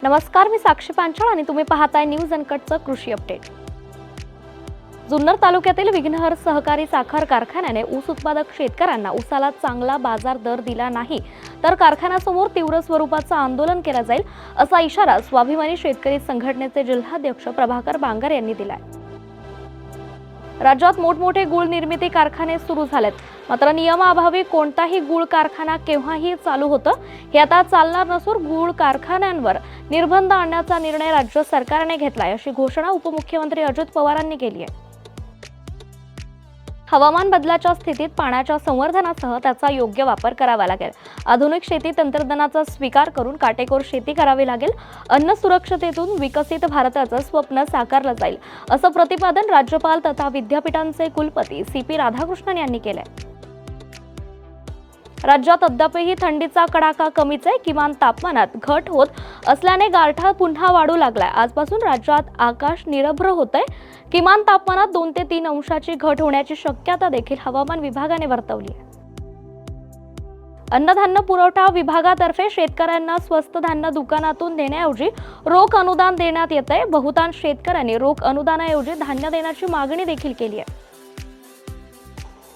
नमस्कार, मी साक्षी पांचाळ आणि तुम्ही पाहताय न्यूज अनकटचं कृषी अपडेट। जुन्नर तालुक्यातील विघ्नहर सहकारी साखर कारखान्याने ऊस उत्पादक शेतकऱ्यांना ऊसाला चांगला बाजार दर दिला नाही तर कारखान्यासमोर तीव्र स्वरूपाचं आंदोलन केलं जाईल असा इशारा स्वाभिमानी शेतकरी संघटनेचे जिल्हाध्यक्ष प्रभाकर बांगर यांनी दिलाय। राज्यात मोठमोठे गुळ निर्मिती कारखाने सुरू झालेत, मात्र नियमाअभावी कोणताही गुळ कारखाना केव्हाही चालू होतं हे आता चालणार नसून गुळ कारखान्यांवर निर्बंध आणण्याचा निर्णय राज्य सरकारने घेतलाय अशी घोषणा उपमुख्यमंत्री अजित पवारांनी केली आहे। हवामान बदलाच्या स्थितीत पाण्याच्या संवर्धनासह त्याचा योग्य वापर करावा लागेल। आधुनिक शेती तंत्रज्ञानाचा स्वीकार करून काटेकोर शेती करावी लागेल। अन्न सुरक्षिततेतून विकसित भारताचं स्वप्न साकारलं जाईल असं प्रतिपादन राज्यपाल तथा विद्यापीठांचे कुलपती CP राधाकृष्णन यांनी केलंय। राज्यात अद्यापही थंडीचा कडाका कमीच आहे। किमान तापमानात घट होत असल्याने गारठा पुन्हा वाढू लागलाय। आजपासून राज्यात आकाश निरभ्र होतंय। किमान तापमानात 2 ते 3 अंशाची घट होण्याची शक्यता देखील हवामान विभागाने वर्तवली आहे। अन्नधान्य पुरवठा विभागातर्फे शेतकऱ्यांना स्वस्त धान्य दुकानातून देण्याऐवजी रोख अनुदान देण्यात येतंय। बहुतांश शेतकऱ्यांनी रोख अनुदानाऐवजी धान्य देण्याची मागणी देखील केली आहे।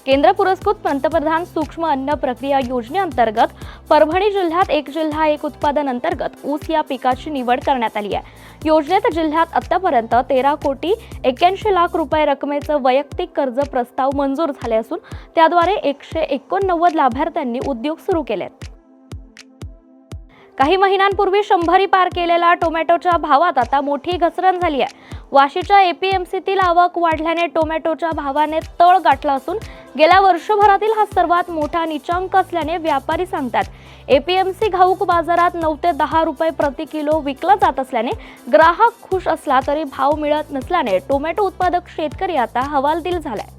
केंद्र पुरस्कृत पंतप्रधान सूक्ष्म अन्न प्रक्रिया योजनेअंतर्गत परभणी जिल्ह्यात एक जिल्हा एक उत्पादन अंतर्गत ऊस या पिकाची निवड करण्यात आली आहे। योजनेत जिल्ह्यात आतापर्यंत 13,81,00,000 रुपये रकमेचं वैयक्तिक कर्ज प्रस्ताव मंजूर झाले असून त्याद्वारे 189 लाभार्थ्यांनी उद्योग सुरू केलेत। काही महिन्यांपूर्वी 100 पार केलेल्या टोमॅटोच्या भावात आता मोठी घसरण झाली आहे। वाशीच्या APMCतील आवक वाढल्याने टोमॅटोच्या भावाने तळ गाठला असून गेल्या वर्षभरातील हा सर्वात मोठा नीचांक असल्याने व्यापारी सांगतात। APMC घाऊक बाजारात 9 ते 10 रुपये प्रति किलो विकला जात असल्याने ग्राहक खुश असला तरी भाव मिळत नसल्याने टोमॅटो उत्पादक शेतकरी आता हवालदिल झालाय।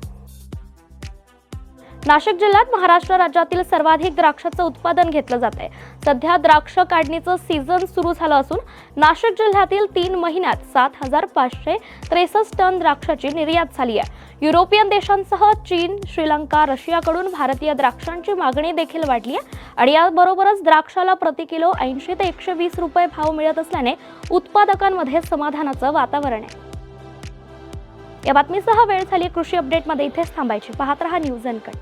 नाशिक जिल्ह्यात महाराष्ट्र राज्यातील सर्वाधिक द्राक्षाचं उत्पादन घेतलं जात आहे। सध्या द्राक्ष काढणीचं सीझन सुरू झालं असून नाशिक जिल्ह्यातील 3 महिन्यात 7,563 टन द्राक्षाची निर्यात झाली आहे। युरोपियन देशांसह चीन, श्रीलंका, रशियाकडून भारतीय द्राक्षांची मागणी देखील वाढली आहे आणि याबरोबरच द्राक्षाला प्रति किलो 80 ते 120 रुपये भाव मिळत असल्याने उत्पादकांमध्ये समाधानाचं वातावरण आहे। या बातमीसह वेळ झाली कृषी अपडेटमध्ये इथेच थांबायची। पाहत रहा न्यूज अनकट।